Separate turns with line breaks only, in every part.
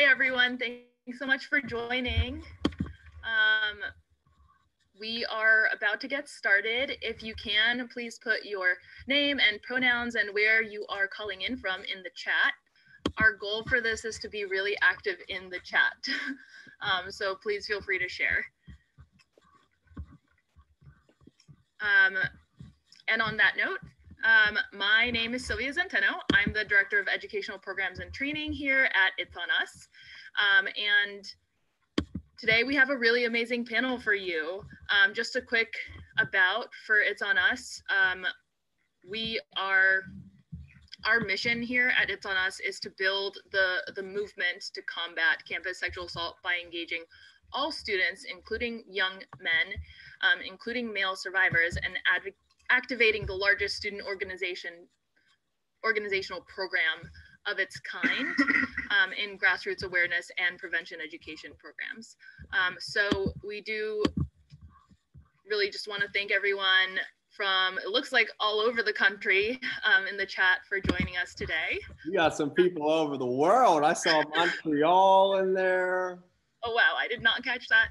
everyone, thanks so much for joining. We are about to get started. If you can, please put your name and pronouns and where you are calling in from in the chat. Our goal for this is to be really active in the chat. So please feel free to share. And on that note, my name is Sylvia Zenteno. I'm the Director of Educational Programs and Training here at It's On Us. And today we have a really amazing panel for you. Just a quick about for It's On Us. Our mission here at It's On Us is to build the movement to combat campus sexual assault by engaging all students, including young men, including male survivors, and activating the largest student organizational program of its kind in grassroots awareness and prevention education programs. So we do really just want to thank everyone from, it looks like all over the country in the chat for joining us today.
We got some people all over the world. I saw Montreal in there.
Oh, wow, I did not catch that.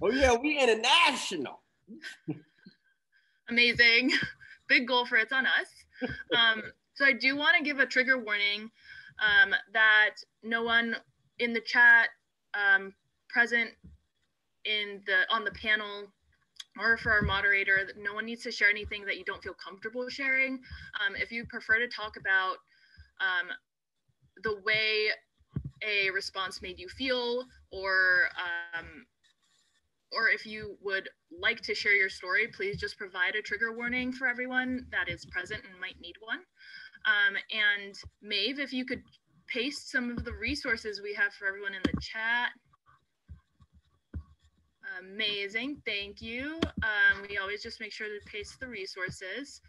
Oh yeah, we international.
Amazing. Big goal for It's On Us. So I do want to give a trigger warning that no one in the chat present on the panel or for our moderator, that no one needs to share anything that you don't feel comfortable sharing. If you prefer to talk about the way a response made you feel, or if you would like to share your story, please just provide a trigger warning for everyone that is present and might need one. And Maeve, if you could paste some of the resources we have for everyone in the chat. Amazing, thank you. We always just make sure to paste the resources.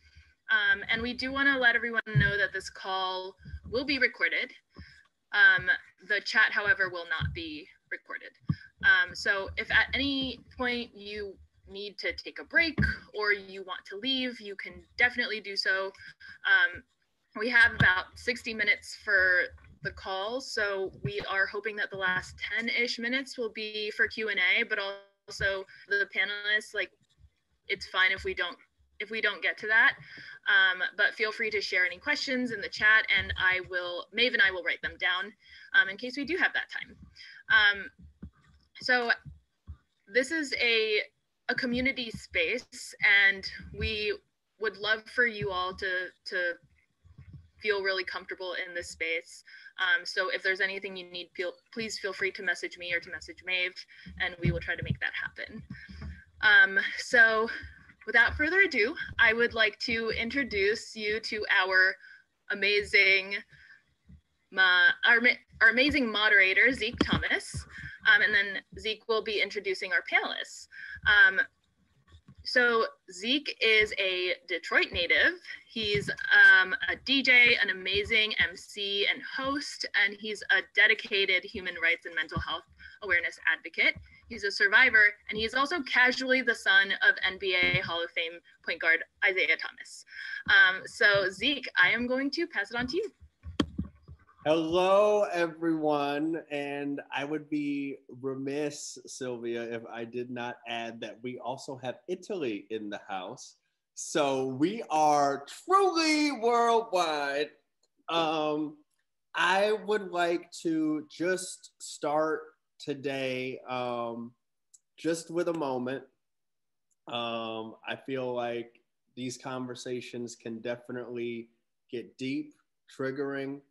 And we do want to let everyone know that this call will be recorded. The chat, however, will not be recorded. So if at any point you need to take a break or you want to leave, you can definitely do so. We have about 60 minutes for the call, so we are hoping that the last 10-ish minutes will be for Q&A, but also the panelists, like, it's fine if we don't get to that, but feel free to share any questions in the chat, and Maeve and I will write them down in case we do have that time. So this is a community space, and we would love for you all to feel really comfortable in this space. So if there's anything you need, please feel free to message me or to message Maeve, and we will try to make that happen. So without further ado, I would like to introduce you to our amazing moderator, Zeke Thomas, and then Zeke will be introducing our panelists. So Zeke is a Detroit native. He's a DJ, an amazing MC and host, and he's a dedicated human rights and mental health awareness advocate. He's a survivor, and he's also casually the son of NBA Hall of Fame point guard Isaiah Thomas. So Zeke, I am going to pass it on to you.
Hello, everyone. And I would be remiss, Sylvia, if I did not add that we also have Italy in the house. So we are truly worldwide. I would like to just start today just with a moment. I feel like these conversations can definitely get deep, triggering.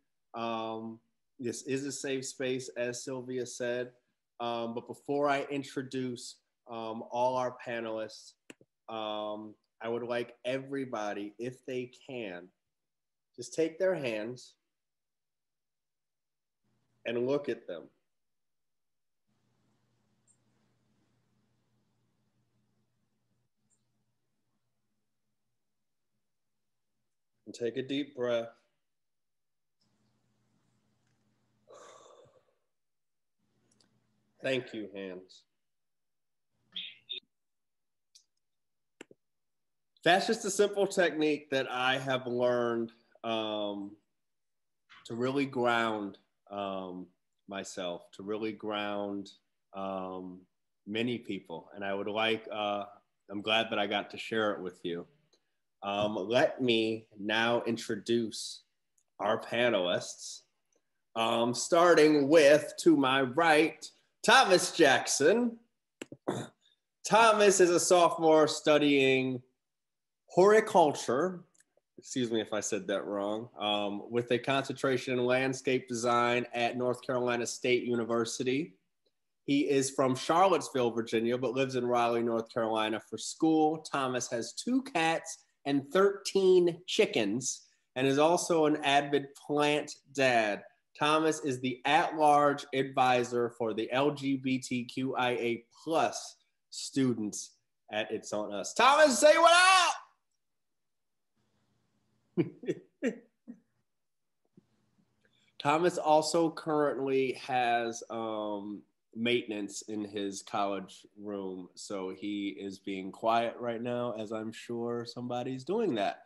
This is a safe space, as Sylvia said. But before I introduce all our panelists, I would like everybody, if they can, just take their hands and look at them. And take a deep breath. Thank you, hands. That's just a simple technique that I have learned to really ground myself, to really ground many people. And I would like, I'm glad that I got to share it with you. Let me now introduce our panelists, starting with, to my right, Thomas Jackson. Thomas is a sophomore studying horticulture, excuse me if I said that wrong, with a concentration in landscape design at North Carolina State University. He is from Charlottesville, Virginia, but lives in Raleigh, North Carolina for school. Thomas has 2 cats and 13 chickens and is also an avid plant dad. Thomas is the at-large advisor for the LGBTQIA+ students at It's On Us. Thomas, say what up! Thomas also currently has maintenance in his college room, so he is being quiet right now, as I'm sure somebody's doing that.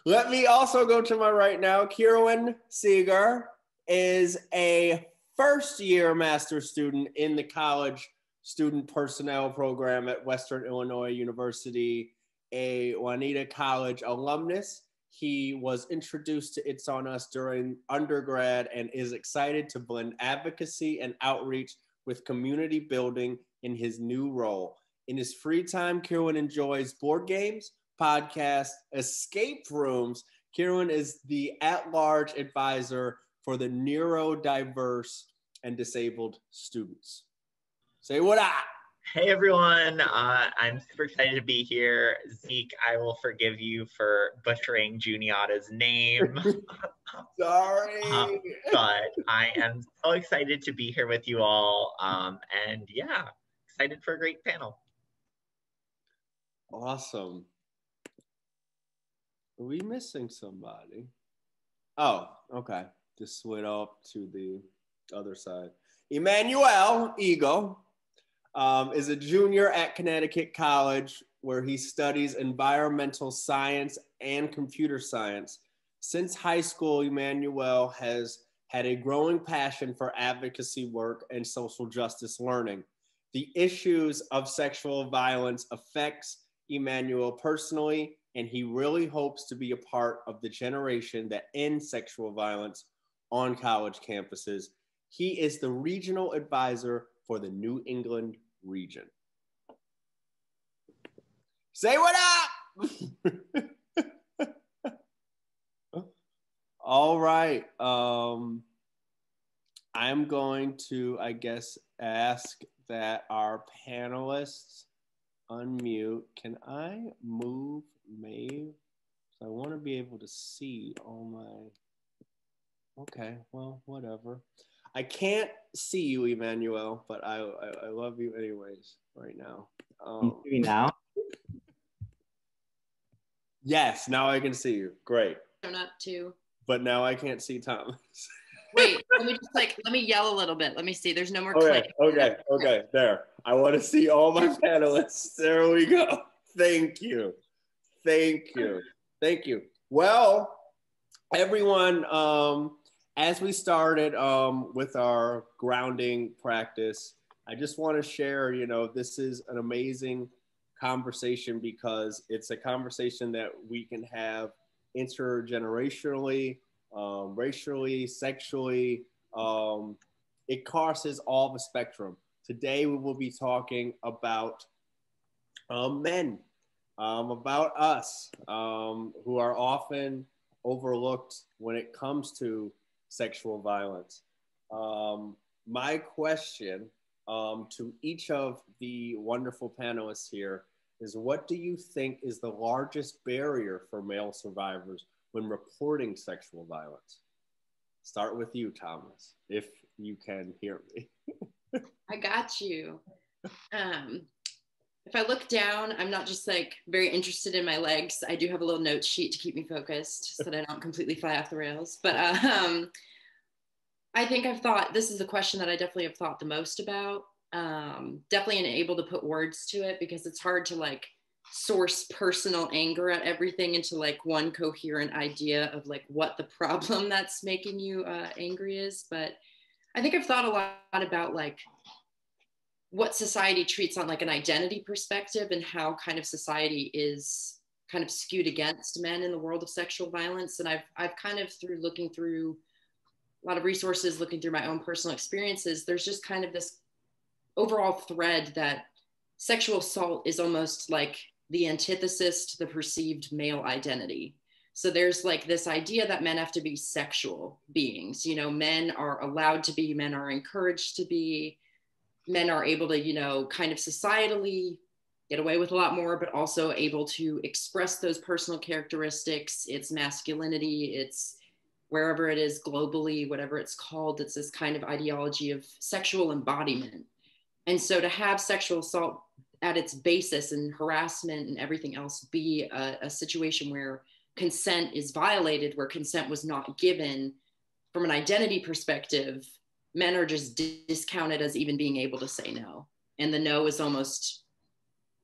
Let me also go to my right now. Kieran Seeger is a first-year master's student in the college student personnel program at Western Illinois University, a Juanita College alumnus. He was introduced to It's On Us during undergrad and is excited to blend advocacy and outreach with community building in his new role. In his free time, Kieran enjoys board games, podcasts, escape rooms. Kieran is the at-large advisor for the neurodiverse and disabled students. Say what up.
Hey everyone, I'm super excited to be here. Zeke, I will forgive you for butchering Juniata's name.
Sorry.
But I am so excited to be here with you all. And yeah, excited for a great panel.
Awesome. Are we missing somebody? Oh, okay. Just switch up to the other side. Emmanuel Eagle is a junior at Connecticut College, where he studies environmental science and computer science. Since high school, Emmanuel has had a growing passion for advocacy work and social justice learning. The issues of sexual violence affects Emmanuel personally, and he really hopes to be a part of the generation that ends sexual violence on college campuses. He is the regional advisor for the New England region. Say what up! All right. I'm going to, I guess, ask that our panelists unmute. Can I move Maeve? So I want to be able to see all my... Okay, well, whatever. I can't see you, Emmanuel, but I love you anyways right now.
Can you see me now?
Yes, now I can see you. Great.
I'm up too.
But now I can't see Thomas.
Wait, let me yell a little bit. Let me see. There's no more
click. Okay, there. I want to see all my panelists. There we go. Thank you. Well, everyone, as we started with our grounding practice, I just want to share, this is an amazing conversation because it's a conversation that we can have intergenerationally, racially, sexually. It crosses all the spectrum. Today we will be talking about men, about us, who are often overlooked when it comes to sexual violence. My question to each of the wonderful panelists here is, what do you think is the largest barrier for male survivors when reporting sexual violence? Start with you, Thomas, if you can hear me.
I got you. If I look down, I'm not just very interested in my legs. I do have a little note sheet to keep me focused so that I don't completely fly off the rails. But I think this is a question that I definitely have thought the most about. Definitely ain't able to put words to it because it's hard to source personal anger at everything into like one coherent idea of like what the problem that's making you angry is. But I think I've thought a lot about like what society treats on like an identity perspective, and how kind of society is kind of skewed against men in the world of sexual violence. And I've kind of, through looking through a lot of resources, looking through my own personal experiences, there's just kind of this overall thread that sexual assault is almost like the antithesis to the perceived male identity. So there's like this idea that men have to be sexual beings. You know, men are allowed to be, men are encouraged to be, men are able to, you know, kind of societally get away with a lot more, but also able to express those personal characteristics. It's masculinity, it's wherever it is globally, whatever it's called, it's this kind of ideology of sexual embodiment. And so to have sexual assault at its basis and harassment and everything else be a situation where consent is violated, where consent was not given, from an identity perspective, men are just discounted as even being able to say no. And the no is almost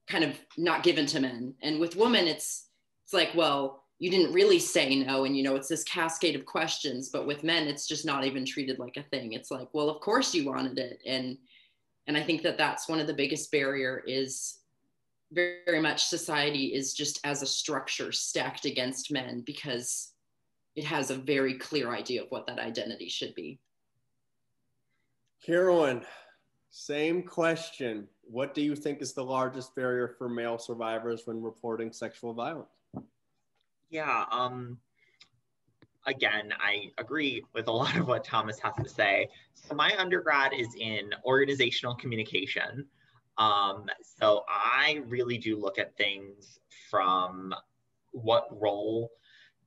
kind of not given to men. And with women, it's like, well, you didn't really say no. And, you know, it's this cascade of questions. But with men, it's just not even treated like a thing. It's like, well, of course you wanted it. And I think that that's one of the biggest barrier is very, very much society is just as a structure stacked against men, because it has a very clear idea of what that identity should be.
Carolyn, same question. What do you think is the largest barrier for male survivors when reporting sexual violence?
Yeah, again, I agree with a lot of what Thomas has to say. So my undergrad is in organizational communication. So I really do look at things from what role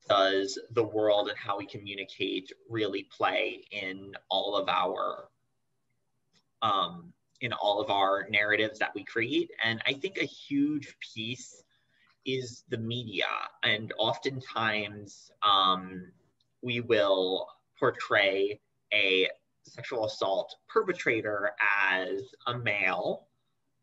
does the world and how we communicate really play in all of our narratives that we create. And I think a huge piece is the media. And oftentimes we will portray a sexual assault perpetrator as a male,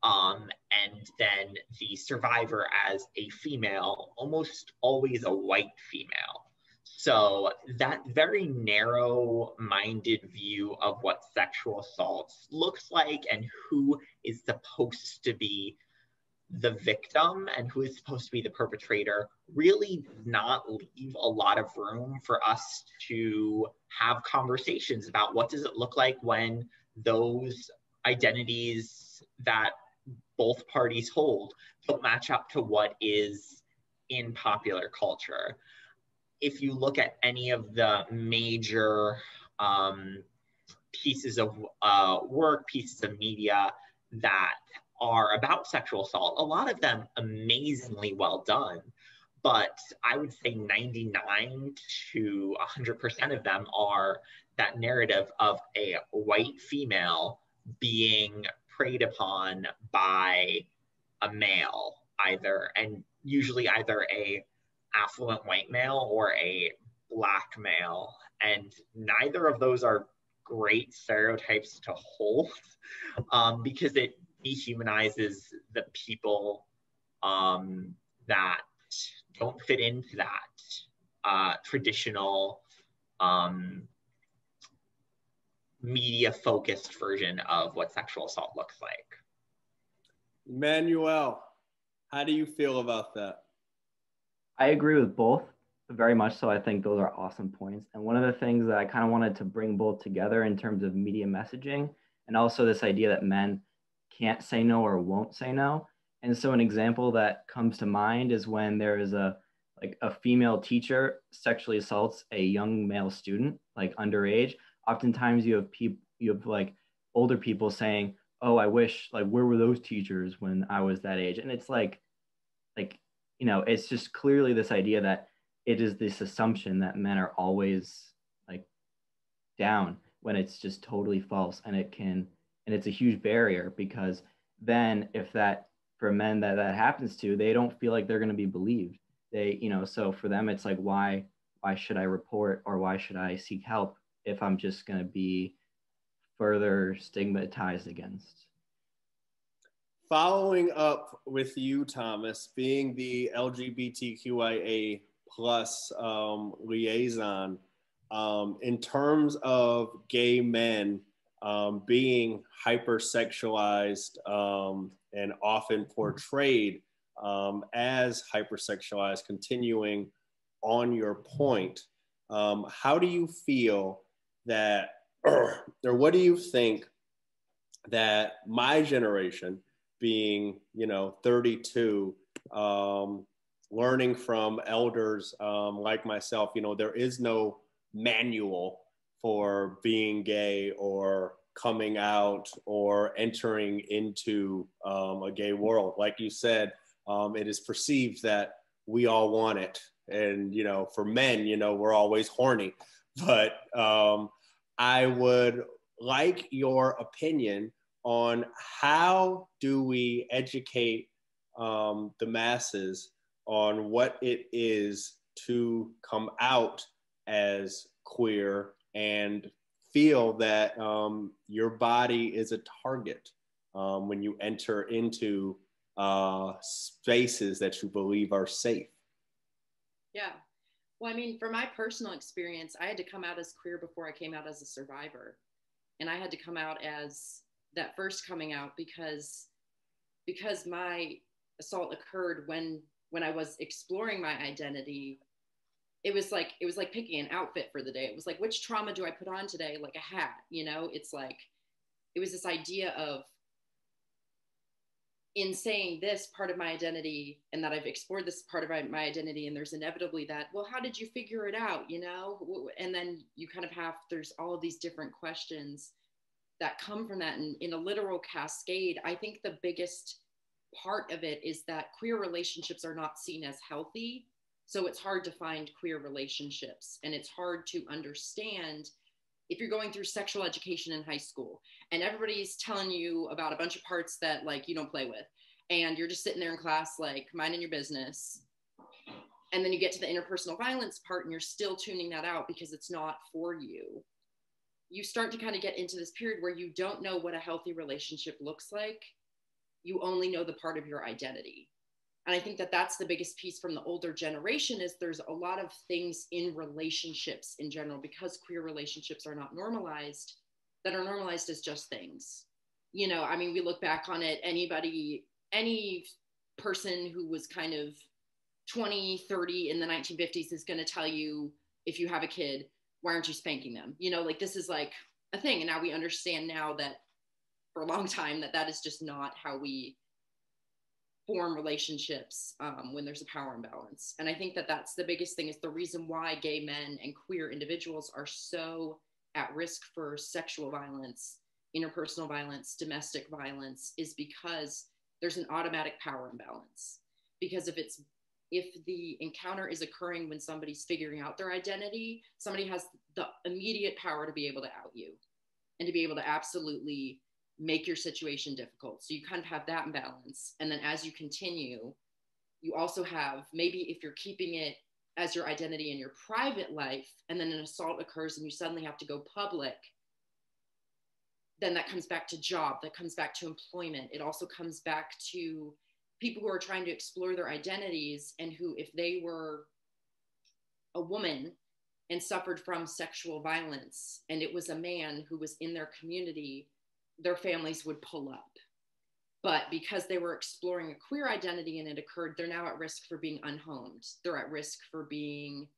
and then the survivor as a female, almost always a white female. So that very narrow-minded view of what sexual assault looks like and who is supposed to be the victim and who is supposed to be the perpetrator really does not leave a lot of room for us to have conversations about what does it look like when those identities that both parties hold don't match up to what is in popular culture. If you look at any of the major pieces of work, pieces of media that are about sexual assault, a lot of them amazingly well done, but I would say 99 to 100% of them are that narrative of a white female being preyed upon by a male, and usually either a affluent white male or a Black male, and neither of those are great stereotypes to hold, because it dehumanizes the people that don't fit into that traditional media-focused version of what sexual assault looks like.
Manuel, how do you feel about that?
I agree with both, very much so. I think those are awesome points. And one of the things that I kind of wanted to bring both together in terms of media messaging, and also this idea that men can't say no or won't say no. And so an example that comes to mind is when there is a female teacher sexually assaults a young male student, like underage. Oftentimes you have like older people saying, oh, I wish, like, where were those teachers when I was that age? And it's like, you know, it's just clearly this idea that it is this assumption that men are always like down, when it's just totally false. And it's a huge barrier, because then if that, for men that happens to, they don't feel like they're going to be believed. They, you know, so for them, it's like, why should I report, or why should I seek help if I'm just going to be further stigmatized against?
following up with you, Thomas, being the LGBTQIA plus liaison, in terms of gay men being hypersexualized and often portrayed as hypersexualized, continuing on your point, how do you feel that, or what do you think that my generation, being, 32, learning from elders like myself, there is no manual for being gay or coming out or entering into a gay world. Like you said, it is perceived that we all want it. And, for men, we're always horny. But I would like your opinion on how do we educate the masses on what it is to come out as queer and feel that your body is a target when you enter into spaces that you believe are safe.
Yeah. Well, I mean, from my personal experience, I had to come out as queer before I came out as a survivor. And I had to come out as that first coming out because my assault occurred when I was exploring my identity. It was like picking an outfit for the day. It was like, which trauma do I put on today? Like a hat, it's like, it was this idea of, in saying this part of my identity and that I've explored this part of my identity, and there's inevitably that, well, how did you figure it out? And then you kind of there's all of these different questions that come from that. And in a literal cascade, I think the biggest part of it is that queer relationships are not seen as healthy. So it's hard to find queer relationships, and it's hard to understand if you're going through sexual education in high school and everybody's telling you about a bunch of parts that like you don't play with, and you're just sitting there in class like minding your business, and then you get to the interpersonal violence part and you're still tuning that out because it's not for you. You start to kind of get into this period where you don't know what a healthy relationship looks like. You only know the part of your identity. And I think that that's the biggest piece from the older generation, is there's a lot of things in relationships in general, because queer relationships are not normalized, that are normalized as just things. I mean, we look back on it, any person who was kind of 20, 30 in the 1950s is going to tell you, if you have a kid, why aren't you spanking them? Like this is like a thing. And now we understand now that for a long time that is just not how we form relationships when there's a power imbalance. And I think that that's the biggest thing, is the reason why gay men and queer individuals are so at risk for sexual violence, interpersonal violence, domestic violence, is because there's an automatic power imbalance. Because if the encounter is occurring when somebody's figuring out their identity, somebody has the immediate power to be able to out you and to be able to absolutely make your situation difficult. So you kind of have that imbalance. And then as you continue, you also have, maybe if you're keeping it as your identity in your private life, and then an assault occurs and you suddenly have to go public, then that comes back to job, that comes back to employment. It also comes back to people who are trying to explore their identities, and who, if they were a woman and suffered from sexual violence, and it was a man who was in their community, their families would pull up. But because they were exploring a queer identity and it occurred, they're now at risk for being unhomed. They're at risk for being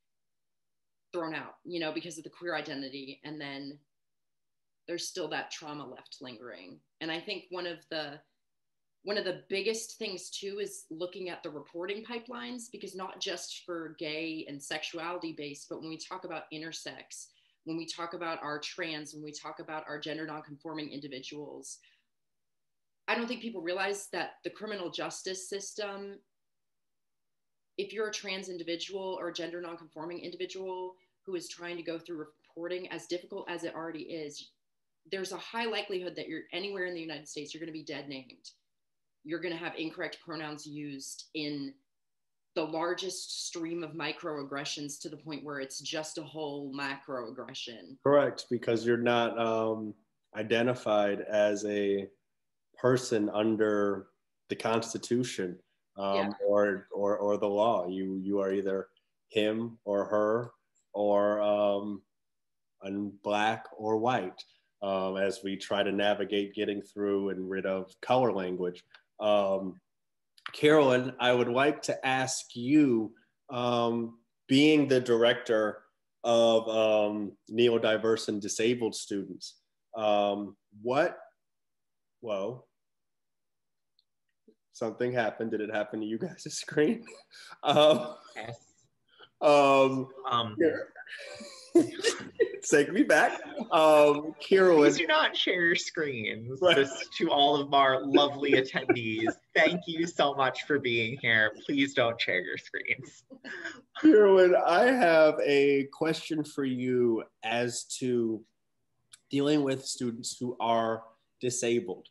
thrown out, because of the queer identity. And then there's still that trauma left lingering. And I think one of the biggest things too is looking at the reporting pipelines, because not just for gay and sexuality based, but when we talk about intersex, when we talk about our trans, when we talk about our gender nonconforming individuals, I don't think people realize that the criminal justice system, if you're a trans individual or a gender nonconforming individual who is trying to go through reporting, as difficult as it already is, there's a high likelihood that you're anywhere in the United States, you're going to be dead named. You're going to have incorrect pronouns used in the largest stream of microaggressions, to the point where it's just a whole macroaggression.
Correct, because you're not identified as a person under the Constitution,
Yeah.
or the law. You are either him or her, or black or white, as we try to navigate getting through and rid of color language. Carolyn, I would like to ask you, being the director of neurodiverse and disabled students, whoa, something happened. Did it happen to you guys' screen?
Yes.
Take me back. Carolyn.
Please do not share your screens.
Right.
Just to all of our lovely attendees, thank you so much for being here. Please don't share your screens.
Carolyn, I have a question for you as to dealing with students who are disabled.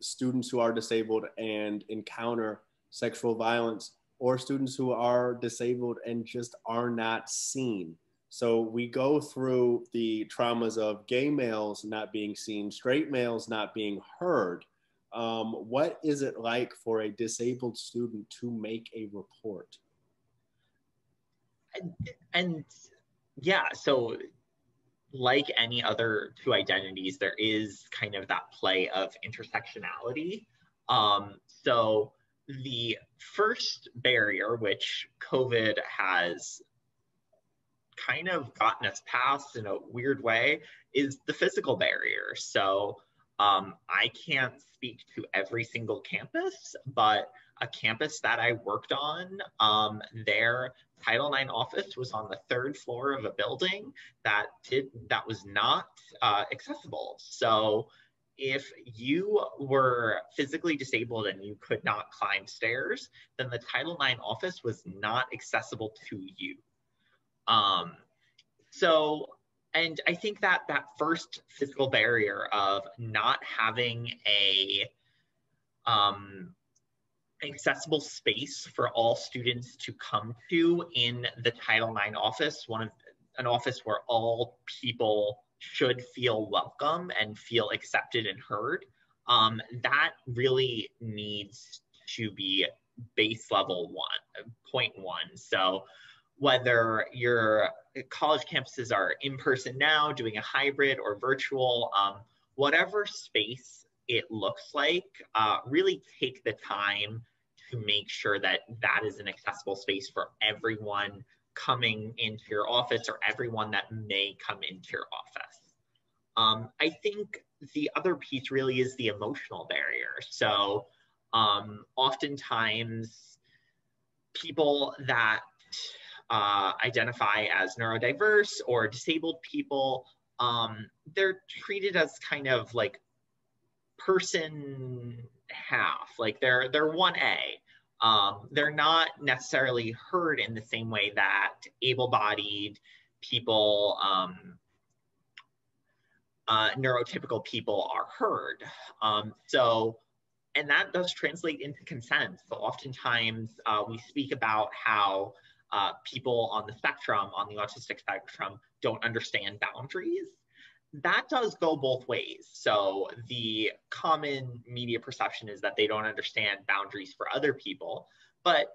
Students who are disabled and encounter sexual violence, or students who are disabled and just are not seen. So we go through the traumas of gay males not being seen, straight males not being heard. What is it like for a disabled student to make a report?
And yeah, so like any other two identities, there is kind of that play of intersectionality. So the first barrier, which COVID has kind of gotten us past in a weird way, is the physical barrier. So I can't speak to every single campus, but a campus that I worked on, their Title IX office was on the third floor of a building that was not accessible. So if you were physically disabled and you could not climb stairs, then the Title IX office was not accessible to you. And I think that first physical barrier of not having a accessible space for all students to come to in the Title IX office, an office where all people should feel welcome and feel accepted and heard, that really needs to be base level 1.1. So whether your college campuses are in person now, doing a hybrid or virtual, whatever space it looks like, really take the time to make sure that that is an accessible space for everyone coming into your office or everyone that may come into your office. I think the other piece really is the emotional barrier. So oftentimes people that identify as neurodiverse or disabled people, they're treated as kind of like person half, like they're 1A. They're not necessarily heard in the same way that able-bodied people, neurotypical people are heard. And that does translate into consent. So oftentimes we speak about how people on the spectrum, on the autistic spectrum, don't understand boundaries. That does go both ways. So the common media perception is that they don't understand boundaries for other people, but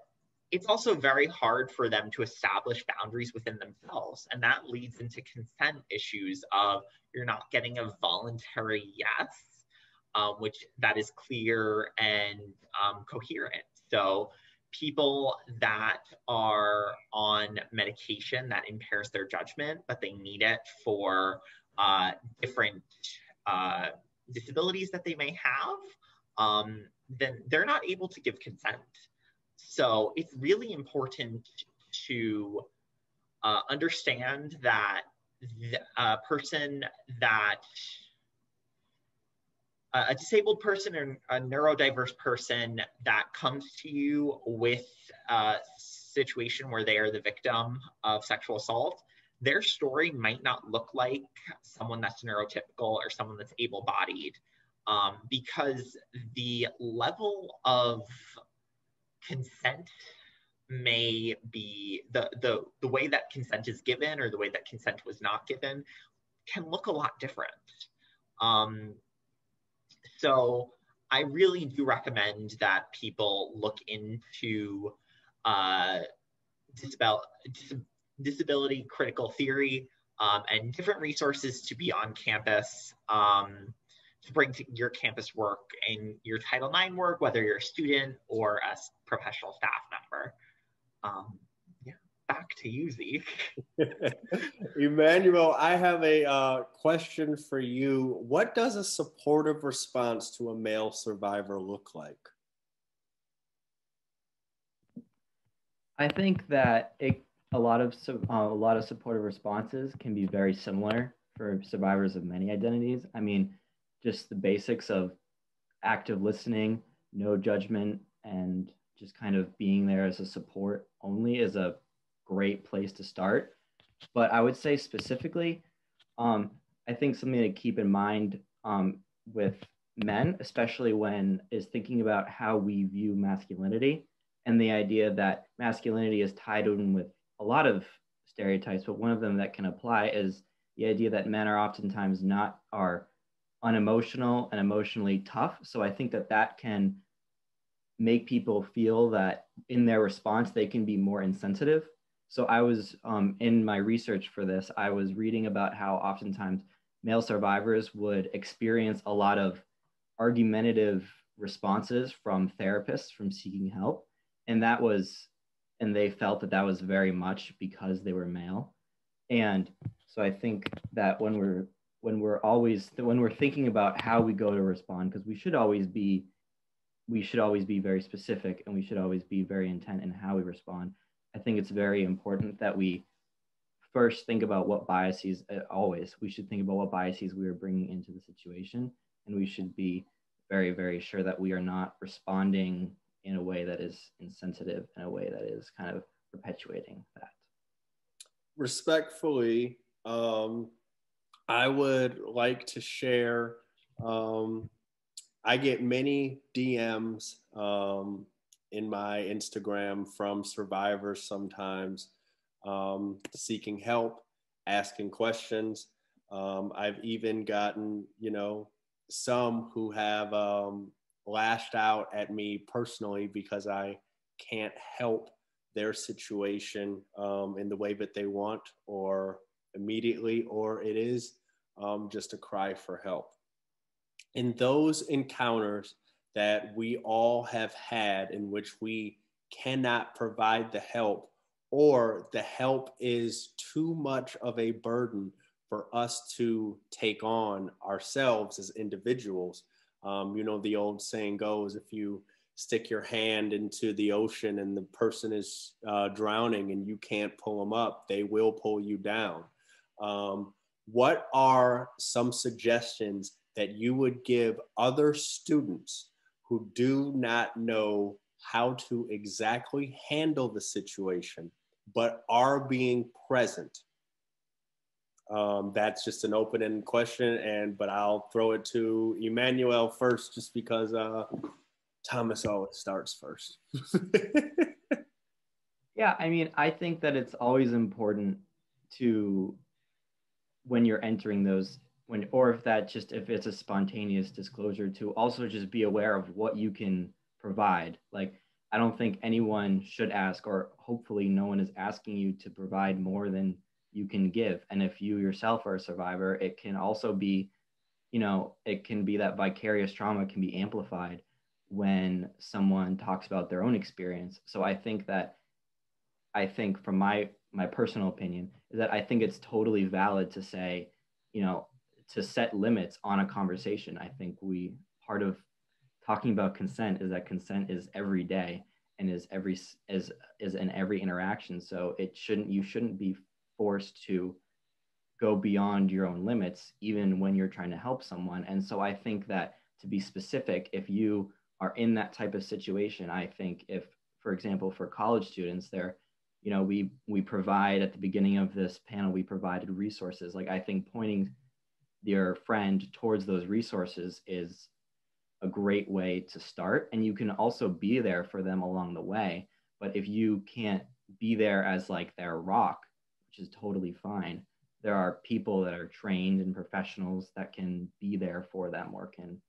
it's also very hard for them to establish boundaries within themselves. And that leads into consent issues of you're not getting a voluntary yes, which that is clear and coherent. So people that are on medication that impairs their judgment, but they need it for different disabilities that they may have, then they're not able to give consent. So it's really important to understand that a person that a disabled person or a neurodiverse person that comes to you with a situation where they are the victim of sexual assault, their story might not look like someone that's neurotypical or someone that's able-bodied, because the level of consent may be, the way that consent is given or the way that consent was not given can look a lot different. So I really do recommend that people look into disability critical theory and different resources to be on campus to bring to your campus work and your Title IX work, whether you're a student or a professional staff member. Yeah, back to you, Zeke.
Emmanuel, I have a question for you. What does a supportive response to a male survivor look like?
I think that a lot of supportive responses can be very similar for survivors of many identities. I mean, just the basics of active listening, no judgment, and just kind of being there as a support only is a great place to start. But I would say specifically, I think something to keep in mind with men, especially when is thinking about how we view masculinity and the idea that masculinity is tied in with a lot of stereotypes, but one of them that can apply is the idea that men are oftentimes are unemotional and emotionally tough. So I think that can make people feel that in their response, they can be more insensitive. So I was, in my research for this, I was reading about how oftentimes male survivors would experience a lot of argumentative responses from therapists from seeking help. And they felt that was very much because they were male. And so I think that when we're thinking about how we go to respond, because we should always be very specific and we should always be very intent in how we respond. I think it's very important that we first think about what biases, we should think about what biases we are bringing into the situation. And we should be very, very sure that we are not responding in a way that is insensitive, in a way that is kind of perpetuating that.
Respectfully, I would like to share, I get many DMs in my Instagram from survivors sometimes seeking help, asking questions. I've even gotten, some who have lashed out at me personally because I can't help their situation in the way that they want or immediately, or it is just a cry for help. In those encounters that we all have had in which we cannot provide the help, or the help is too much of a burden for us to take on ourselves as individuals. The old saying goes, if you stick your hand into the ocean and the person is drowning and you can't pull them up, they will pull you down. What are some suggestions that you would give other students who do not know how to exactly handle the situation, but are being present? That's just an open-ended question, but I'll throw it to Emmanuel first, just because Thomas always starts first.
Yeah, I mean, I think that it's always important to, when you're entering those, if it's a spontaneous disclosure, to also just be aware of what you can provide. Like, I don't think anyone should ask, or hopefully no one is asking you to provide more than you can give. And if you yourself are a survivor, it can also be, it can be that vicarious trauma can be amplified when someone talks about their own experience. So I think from my personal opinion is that I think it's totally valid to say, to set limits on a conversation. I think part of talking about consent is that consent is every day and is in every interaction. So you shouldn't be forced to go beyond your own limits, even when you're trying to help someone. And so I think that, to be specific, if you are in that type of situation, I think if, for example, for college students, we provide, at the beginning of this panel, we provided resources. Like, I think pointing your friend towards those resources is a great way to start. And you can also be there for them along the way. But if you can't be there as like their rock, which is totally fine, there are people that are trained and professionals that can be there for them, or can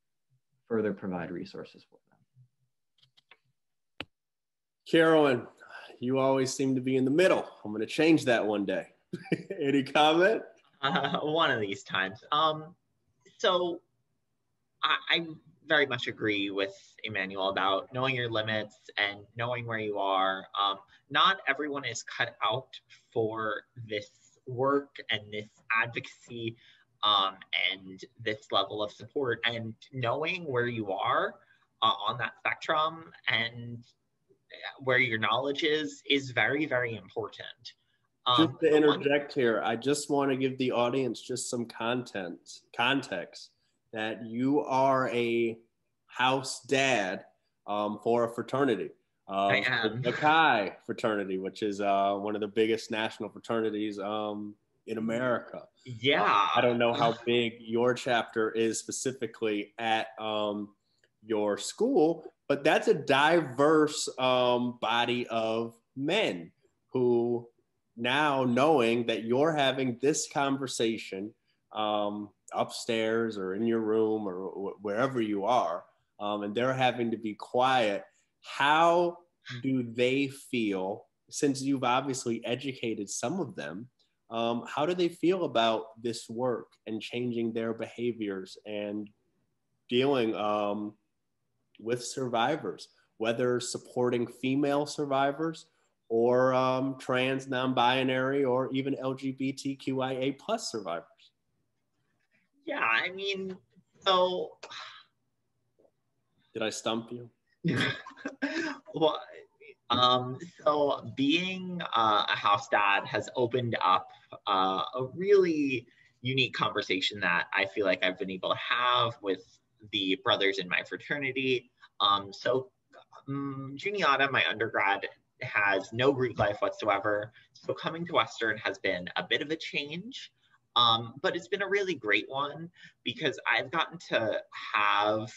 further provide resources for them.
Carolyn, you always seem to be in the middle. I'm going to change that one day. Any comment?
One of these times. So I very much agree with Emmanuel about knowing your limits and knowing where you are. Not everyone is cut out for this work and this advocacy and this level of support. And knowing where you are on that spectrum and where your knowledge is very, very important.
Just to interject here, I just want to give the audience just some context that you are a house dad for a fraternity.
I am.
The Chi fraternity, which is one of the biggest national fraternities in America.
Yeah.
I don't know how big your chapter is specifically at your school, but that's a diverse body of men who, now knowing that you're having this conversation upstairs or in your room or wherever you are, and they're having to be quiet, how do they feel, since you've obviously educated some of them, how do they feel about this work and changing their behaviors and dealing with survivors, whether supporting female survivors or trans, non-binary, or even LGBTQIA plus survivors?
Yeah, I mean, so...
Did I stump you?
Well, so being a house dad has opened up a really unique conversation that I feel like I've been able to have with the brothers in my fraternity. Juniata, my undergrad, has no group life whatsoever. So coming to Western has been a bit of a change, but it's been a really great one because I've gotten to have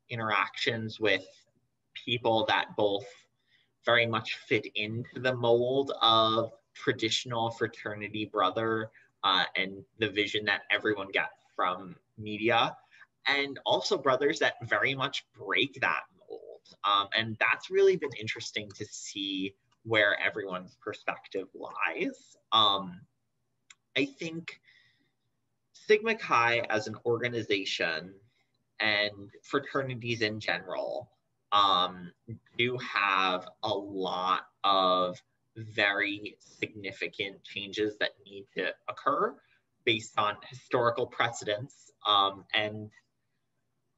interactions with people that both very much fit into the mold of traditional fraternity brother and the vision that everyone gets from media, and also brothers that very much break that mold. And that's really been interesting to see where everyone's perspective lies. I think Sigma Chi as an organization and fraternities in general do have a lot of very significant changes that need to occur based on historical precedents.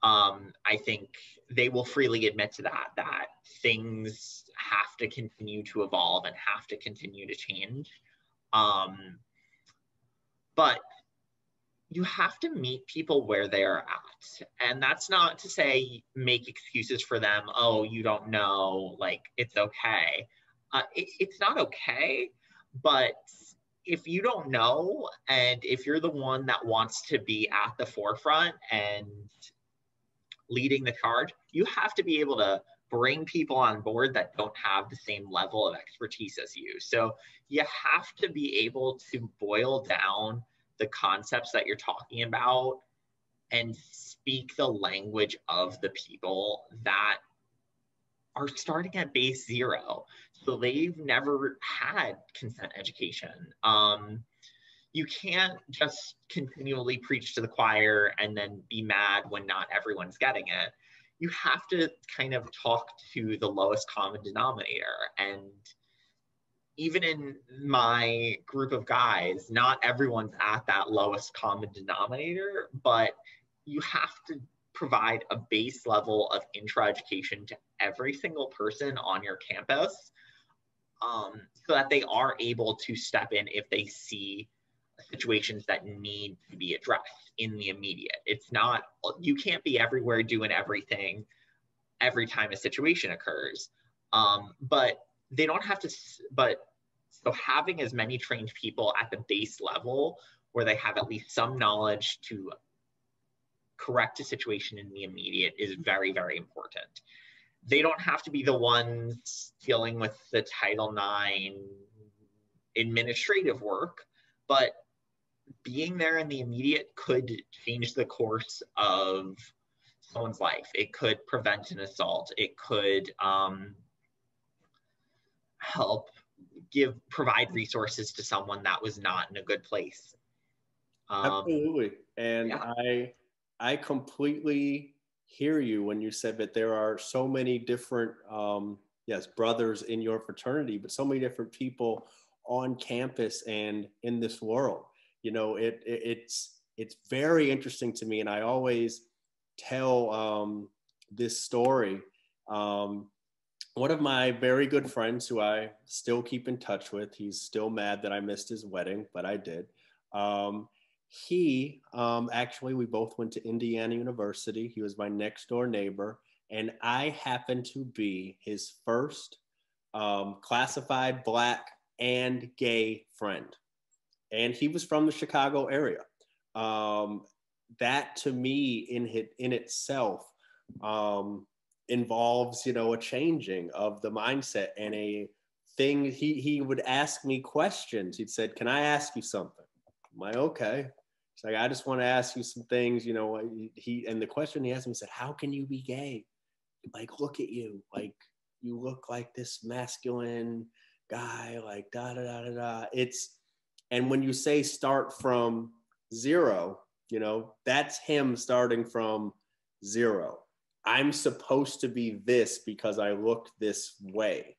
I think they will freely admit to that things have to continue to evolve and have to continue to change. But you have to meet people where they're at. And that's not to say make excuses for them. Oh, you don't know, like, it's okay. It's not okay, but if you don't know, and if you're the one that wants to be at the forefront and leading the charge, you have to be able to bring people on board that don't have the same level of expertise as you. So you have to be able to boil down the concepts that you're talking about and speak the language of the people that are starting at base zero. So they've never had consent education. You can't just continually preach to the choir and then be mad when not everyone's getting it. You have to kind of talk to the lowest common denominator. And even in my group of guys, not everyone's at that lowest common denominator, but you have to provide a base level of intro education to every single person on your campus so that they are able to step in if they see situations that need to be addressed in the immediate. It's not, you can't be everywhere doing everything every time a situation occurs. But they don't have to, so having as many trained people at the base level where they have at least some knowledge to correct a situation in the immediate is very, very important. They don't have to be the ones dealing with the Title IX administrative work, but being there in the immediate could change the course of someone's life. It could prevent an assault. It could help provide resources to someone that was not in a good place.
Absolutely. And
yeah.
I completely hear you when you said that there are so many different, yes, brothers in your fraternity, but so many different people on campus and in this world. You know, it's very interesting to me, and I always tell this story. One of my very good friends who I still keep in touch with, he's still mad that I missed his wedding, but I did. Actually, we both went to Indiana University. He was my next door neighbor, and I happened to be his first classified Black and gay friend. And he was from the Chicago area. That to me in itself involves, you know, a changing of the mindset and a thing. He would ask me questions. He'd said, "Can I ask you something?" I'm like, "Okay." It's like, "I just want to ask you some things," you know. And the question he asked me said, "How can you be gay? Like, look at you. Like, you look like this masculine guy, like da da da da da." And when you say start from zero, you know, that's him starting from zero. I'm supposed to be this because I look this way.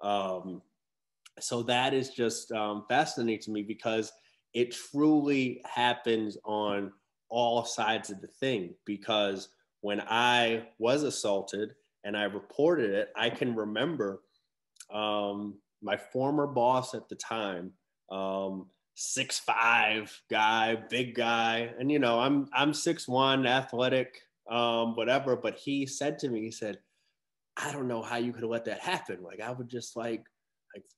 So that is just fascinating to me, because it truly happens on all sides of the thing. Because when I was assaulted and I reported it, I can remember my former boss at the time, 6'5" guy, big guy. And, you know, I'm 6'1", athletic, whatever. But he said to me, he said, "I don't know how you could have let that happen. Like, I would just like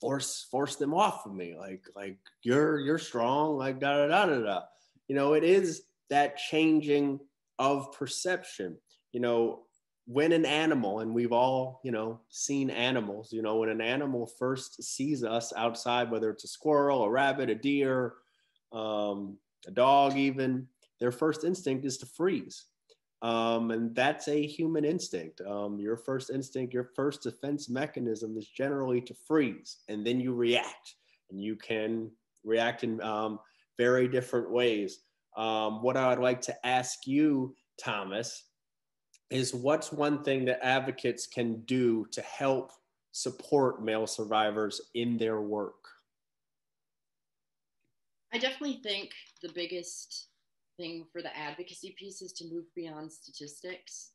force them off of me. Like you're strong, like da da da da da." You know, it is that changing of perception. You know, when an animal, and we've all, you know, seen animals, you know, when an animal first sees us outside, whether it's a squirrel, a rabbit, a deer, a dog even, their first instinct is to freeze. And that's a human instinct. Your first instinct, your first defense mechanism is generally to freeze, and then you react. And you can react in very different ways. What I would like to ask you, Thomas, is what's one thing that advocates can do to help support male survivors in their work?
I definitely think the biggest thing for the advocacy piece is to move beyond statistics.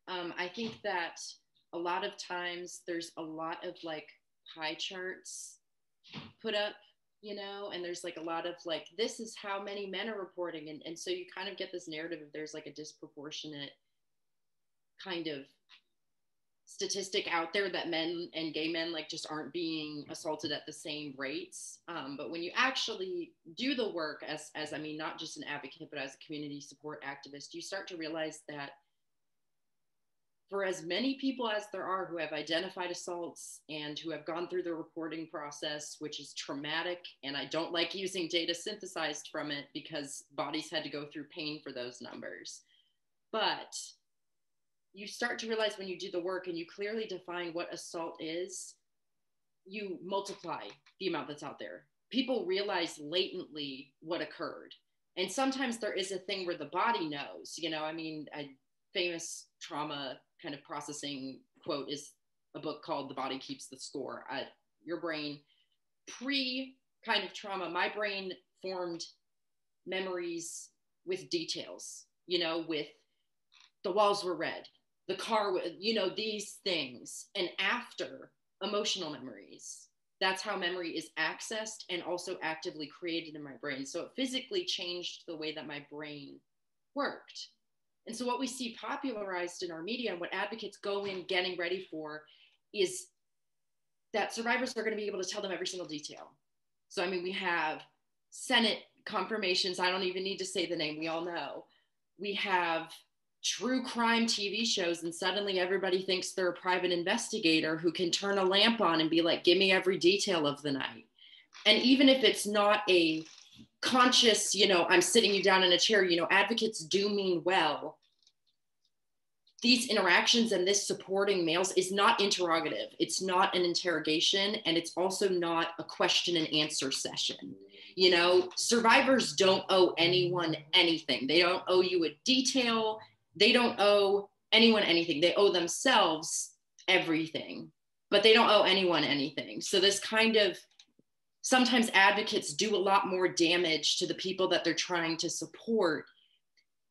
I think that a lot of times there's a lot of like pie charts put up, you know, and there's like a lot of like, this is how many men are reporting. And so you kind of get this narrative of there's like a disproportionate kind of statistic out there that men and gay men like just aren't being assaulted at the same rates. But when you actually do the work as I mean, not just an advocate, but as a community support activist, you start to realize that for as many people as there are who have identified assaults and who have gone through the reporting process, which is traumatic, and I don't like using data synthesized from it because bodies had to go through pain for those numbers. But you start to realize when you do the work and you clearly define what assault is, you multiply the amount that's out there. People realize latently what occurred. And sometimes there is a thing where the body knows, you know, I mean, a famous trauma kind of processing quote is a book called The Body Keeps the Score. Your brain, pre kind of trauma, my brain formed memories with details, you know, with the walls were red, the car, you know, these things. And after, emotional memories, that's how memory is accessed and also actively created in my brain. So it physically changed the way that my brain worked. And so what we see popularized in our media and what advocates go in getting ready for is that survivors are going to be able to tell them every single detail. So, I mean, we have Senate confirmations. I don't even need to say the name. We all know. We have true crime TV shows, and suddenly everybody thinks they're a private investigator who can turn a lamp on and be like, give me every detail of the night. And even if it's not a conscious, you know, I'm sitting you down in a chair, you know, advocates do mean well. these interactions and this supporting males is not interrogative. It's not an interrogation. And it's also not a question and answer session. You know, survivors don't owe anyone anything. They don't owe you a detail. They don't owe anyone anything. They owe themselves everything, but they don't owe anyone anything. So this kind of, sometimes advocates do a lot more damage to the people that they're trying to support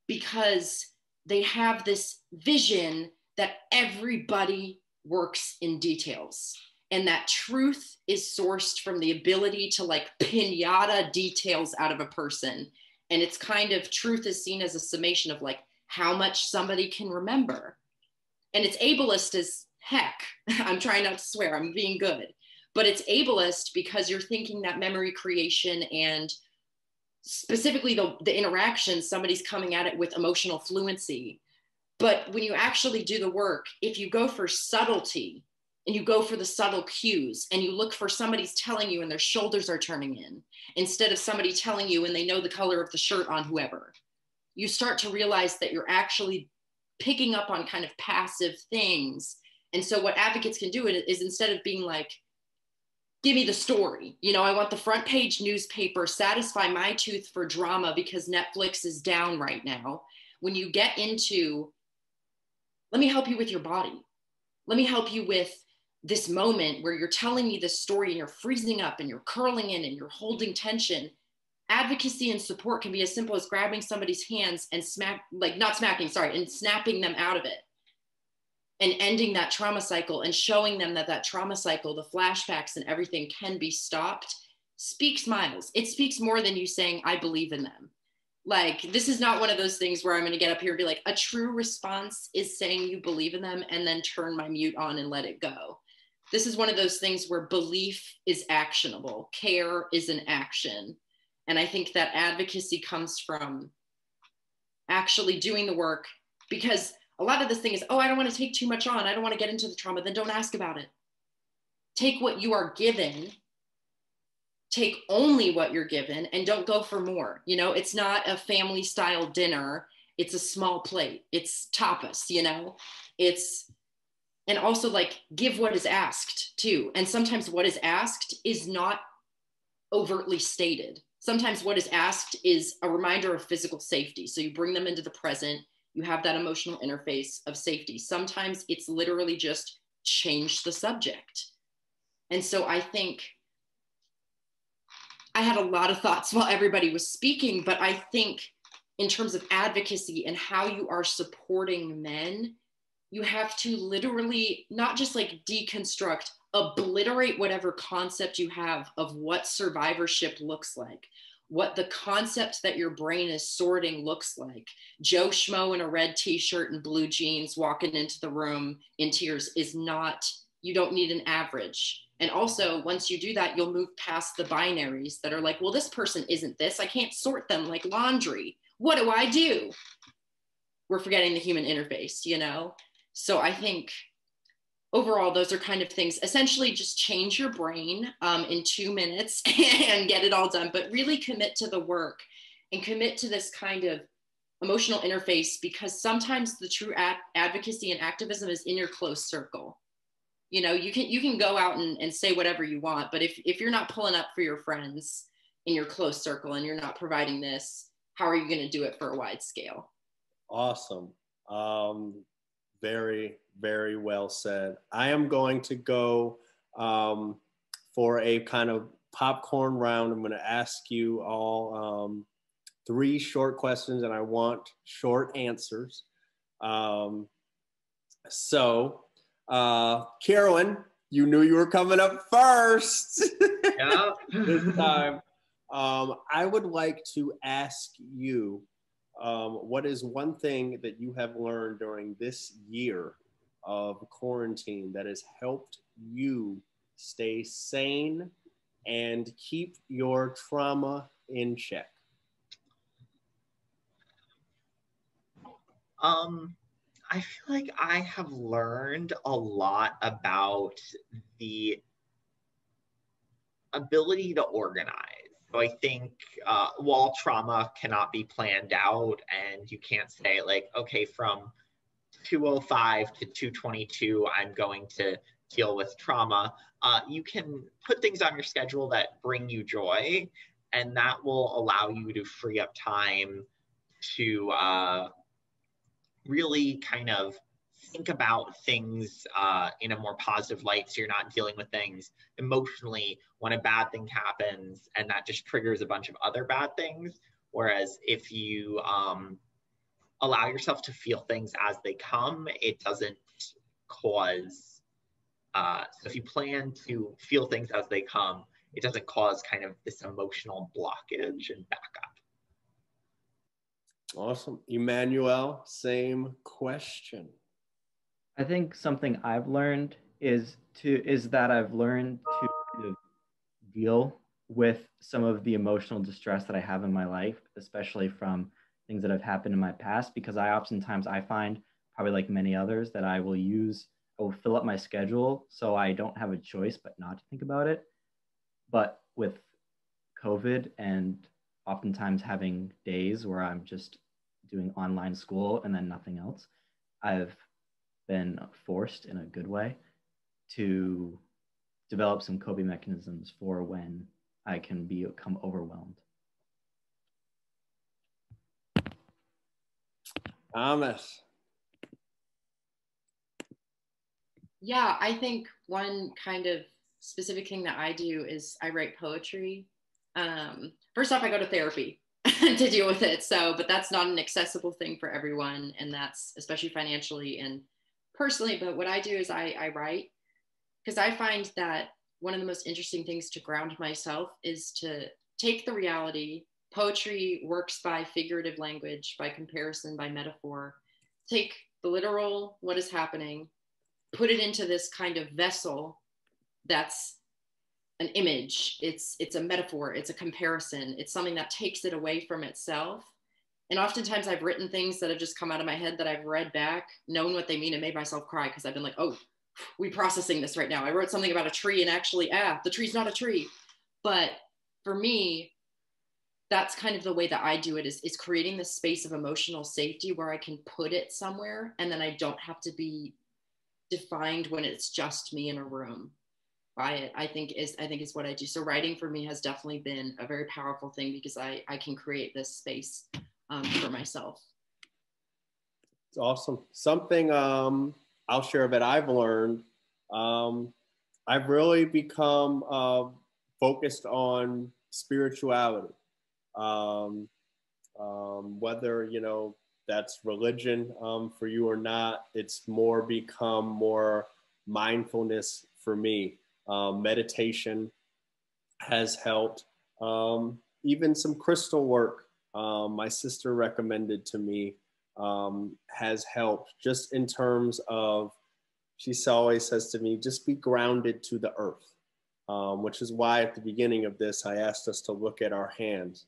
because they have this vision that everybody works in details and that truth is sourced from the ability to like pinata details out of a person. And it's kind of, truth is seen as a summation of like how much somebody can remember. And it's ableist as heck. I'm trying not to swear, I'm being good. But it's ableist because you're thinking that memory creation and specifically the interaction, somebody's coming at it with emotional fluency. But when you actually do the work, if you go for subtlety and you go for the subtle cues and you look for somebody's telling you and their shoulders are turning in, instead of somebody telling you and they know the color of the shirt on whoever, you start to realize that you're actually picking up on kind of passive things. And so what advocates can do is instead of being like, give me the story. You know, I want the front page newspaper, satisfy my tooth for drama because Netflix is down right now. When you get into, let me help you with your body. Let me help you with this moment where you're telling me this story and you're freezing up and you're curling in and you're holding tension. Advocacy and support can be as simple as grabbing somebody's hands and and snapping them out of it. And ending that trauma cycle and showing them that that trauma cycle, the flashbacks and everything can be stopped, speaks miles. It speaks more than you saying, I believe in them. Like, this is not one of those things where I'm going to get up here and be like, a true response is saying you believe in them and then turn my mute on and let it go. This is one of those things where belief is actionable. Care is an action. And I think that advocacy comes from actually doing the work, because a lot of this thing is, oh, I don't want to take too much on. I don't want to get into the trauma. Then don't ask about it. Take what you are given. Take only what you're given and don't go for more. You know, it's not a family style dinner. It's a small plate. It's tapas, you know, and also like give what is asked too. And sometimes what is asked is not overtly stated. Sometimes what is asked is a reminder of physical safety. So you bring them into the present. You have that emotional interface of safety. Sometimes it's literally just change the subject. And so I think I had a lot of thoughts while everybody was speaking, but I think in terms of advocacy and how you are supporting men, you have to literally not just like deconstruct, obliterate whatever concept you have of what survivorship looks like, what the concept that your brain is sorting looks like. Joe Schmo in a red t-shirt and blue jeans walking into the room in tears is not, you don't need an average. And also, once you do that, you'll move past the binaries that are like, well, this person isn't this. I can't sort them like laundry. What do I do? We're forgetting the human interface, you know? So I think overall, those are kind of things, essentially just change your brain in 2 minutes and get it all done, but really commit to the work and commit to this kind of emotional interface, because sometimes the true advocacy and activism is in your close circle. You know, you can go out and say whatever you want, but if you're not pulling up for your friends in your close circle and you're not providing this, how are you going to do it for a wide scale?
Awesome. Very, very well said. I am going to go for a kind of popcorn round. I'm going to ask you all 3 short questions, and I want short answers. Carolyn, you knew you were coming up first.
Yeah.
This time. I would like to ask you, what is one thing that you have learned during this year of quarantine that has helped you stay sane and keep your trauma in check?
I feel like I have learned a lot about the ability to organize. So I think while trauma cannot be planned out and you can't say like, okay, from 2:05 to 2:22, I'm going to deal with trauma. You can put things on your schedule that bring you joy, and that will allow you to free up time to really kind of think about things in a more positive light, so you're not dealing with things emotionally when a bad thing happens and that just triggers a bunch of other bad things. Whereas if you allow yourself to feel things as they come, it doesn't cause, so if you plan to feel things as they come, it doesn't cause kind of this emotional blockage and backup.
Awesome. Emmanuel, same question.
I think something I've learned is that I've learned to kind of deal with some of the emotional distress that I have in my life, especially from things that have happened in my past, because I find, probably like many others, that I will fill up my schedule so I don't have a choice but not to think about it. But with COVID and oftentimes having days where I'm just doing online school and then nothing else, I've been forced in a good way to develop some coping mechanisms for when I can become overwhelmed.
Thomas.
Yeah, I think one kind of specific thing that I do is I write poetry. First off, I go to therapy to deal with it. But that's not an accessible thing for everyone. And that's especially financially and personally. But what I do is I write, because I find that one of the most interesting things to ground myself is to take the reality. Poetry works by figurative language, by comparison, by metaphor. Take the literal, what is happening, put it into this kind of vessel that's an image, it's a metaphor, it's a comparison, it's something that takes it away from itself. And oftentimes I've written things that have just come out of my head that I've read back, known what they mean, and made myself cry, because I've been like, oh, we processing this right now. I wrote something about a tree and actually, the tree's not a tree. But for me, that's kind of the way that I do it, is creating this space of emotional safety where I can put it somewhere, and then I don't have to be defined when it's just me in a room by it. I think is what I do. So writing for me has definitely been a very powerful thing, because I can create this space for myself.
It's awesome. Something I'll share that I've learned. I've really become focused on spirituality. Whether, that's religion for you or not, it's become more mindfulness for me. Meditation has helped. Even some crystal work my sister recommended to me has helped, just in terms of, she always says to me, just be grounded to the earth, which is why at the beginning of this, I asked us to look at our hands.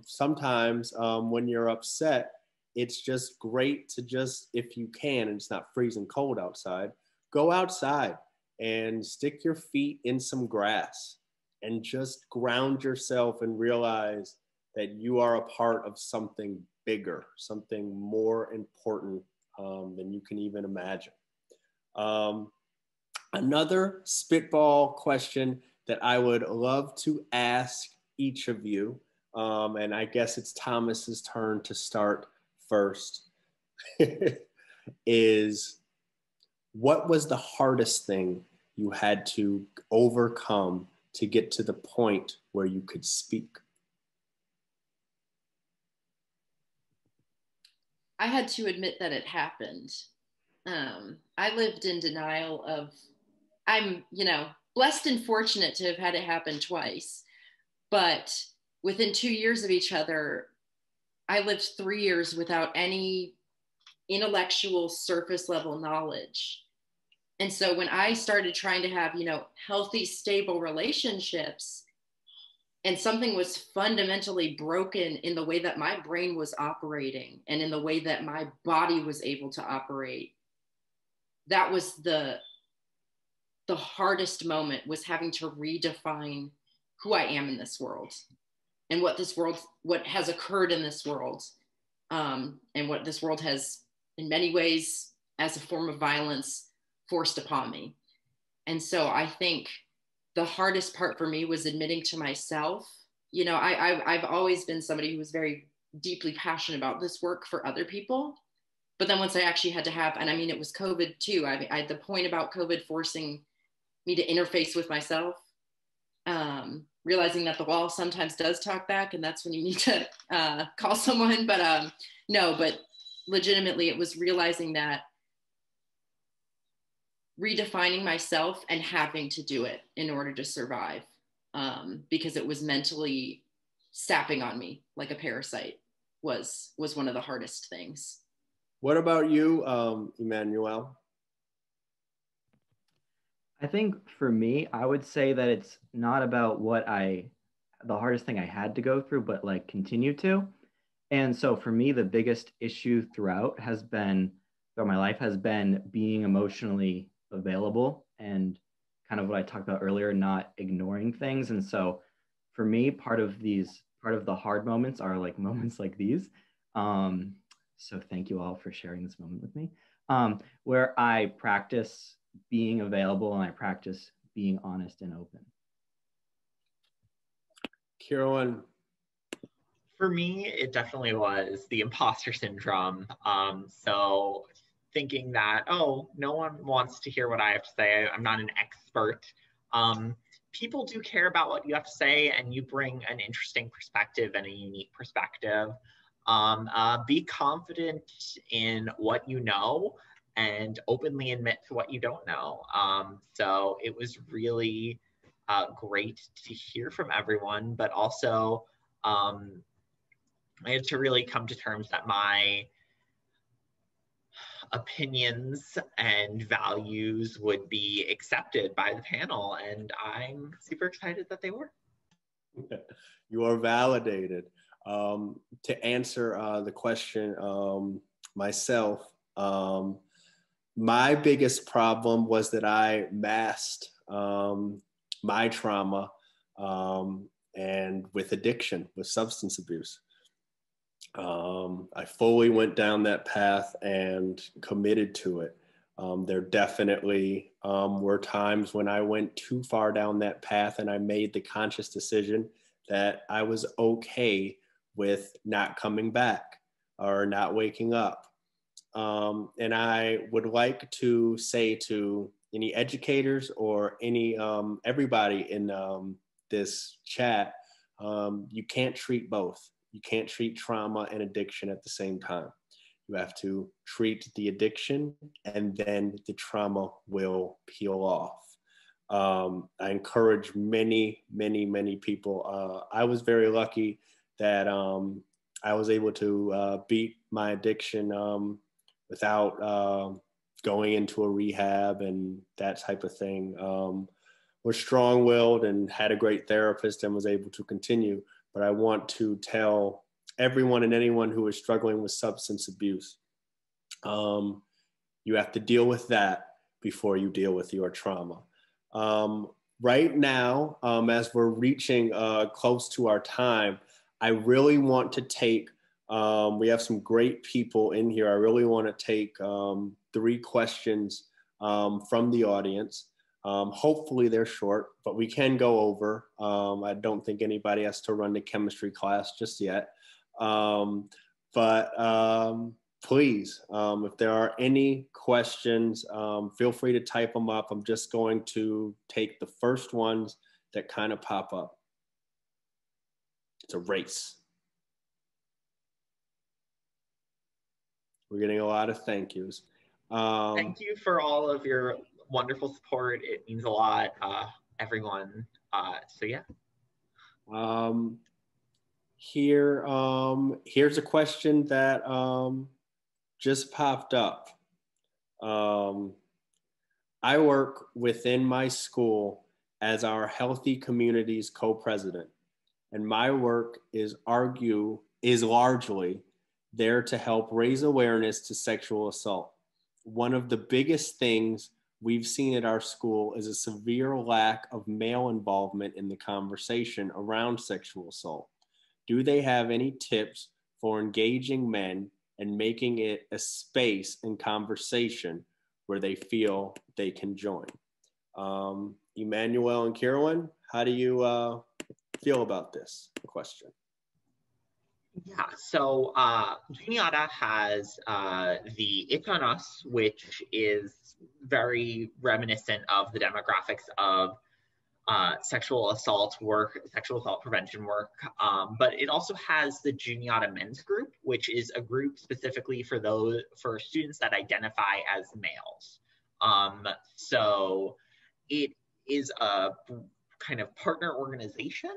Sometimes when you're upset, it's just great to just, if you can, and it's not freezing cold outside, go outside and stick your feet in some grass and just ground yourself and realize that you are a part of something bigger, something more important than you can even imagine. Another spitball question that I would love to ask each of you, and I guess it's Thomas's turn to start first, is what was the hardest thing you had to overcome to get to the point where you could speak?
I had to admit that it happened. I lived in denial of, I'm, blessed and fortunate to have had it happen twice. But within 2 years of each other, I lived 3 years without any intellectual surface level knowledge. And so when I started trying to have, healthy, stable relationships, and something was fundamentally broken in the way that my brain was operating and in the way that my body was able to operate, that was the hardest moment, was having to redefine who I am in this world and what has occurred in this world, and what this world has in many ways as a form of violence forced upon me. And so I think the hardest part for me was admitting to myself, you know, I've always been somebody who was very deeply passionate about this work for other people. But then once I actually had to have, and I mean, it was COVID too. The point about COVID forcing me to interface with myself, realizing that the wall sometimes does talk back, and that's when you need to call someone. But no, but legitimately, it was realizing that redefining myself and having to do it in order to survive, because it was mentally sapping on me like a parasite was one of the hardest things.
What about you, Emmanuel?
I think for me, I would say that it's not about the hardest thing I had to go through, but like continue to. And so for me, the biggest issue throughout my life has been being emotionally available and kind of what I talked about earlier, not ignoring things. And so for me, part of the hard moments are like moments like these. So thank you all for sharing this moment with me, where I practice being available and I practice being honest and open.
Carolyn?
For me, it definitely was the imposter syndrome. So thinking that, oh, no one wants to hear what I have to say. I'm not an expert. People do care about what you have to say, and you bring an interesting perspective and a unique perspective. Be confident in what you know and openly admit to what you don't know. So it was really great to hear from everyone, but also I had to really come to terms that my opinions and values would be accepted by the panel, and I'm super excited that they were.
You are validated. To answer the question myself, my biggest problem was that I masked my trauma and with addiction, with substance abuse. I fully went down that path and committed to it. There definitely were times when I went too far down that path, and I made the conscious decision that I was okay with not coming back or not waking up. And I would like to say to any educators or everybody in this chat, you can't treat both. You can't treat trauma and addiction at the same time. You have to treat the addiction, and then the trauma will peel off. I encourage many, many, many people. I was very lucky that I was able to beat my addiction without going into a rehab and that type of thing. Was strong-willed and had a great therapist and was able to continue. But I want to tell everyone and anyone who is struggling with substance abuse, you have to deal with that before you deal with your trauma. Right now, as we're reaching close to our time, I really want to take, we have some great people in here. I really want to take 3 questions from the audience. Hopefully they're short, but we can go over. I don't think anybody has to run the chemistry class just yet. Please, if there are any questions, feel free to type them up. I'm just going to take the first ones that kind of pop up. It's a race. We're getting a lot of thank yous.
Thank you for all of your wonderful support. It means a lot, everyone. So yeah.
Here's a question that just popped up. I work within my school as our Healthy Communities co-president, and my work is largely there to help raise awareness to sexual assault. One of the biggest things we've seen at our school is a severe lack of male involvement in the conversation around sexual assault. Do they have any tips for engaging men and making it a space and conversation where they feel they can join. Emmanuel and Kierwin, how do you feel about this question?
Yeah, so Juniata has the It's on Us, which is very reminiscent of the demographics of sexual assault prevention work. But it also has the Juniata Men's Group, which is a group specifically for students that identify as males. So it is a kind of partner organization.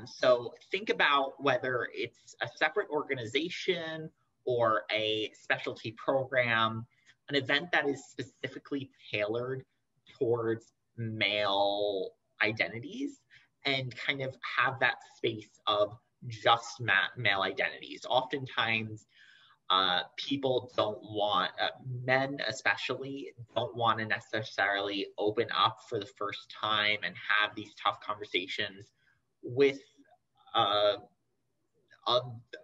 So think about whether it's a separate organization or a specialty program, an event that is specifically tailored towards male identities, and kind of have that space of just male identities. Oftentimes, people don't want, men especially, don't want to necessarily open up for the first time and have these tough conversations with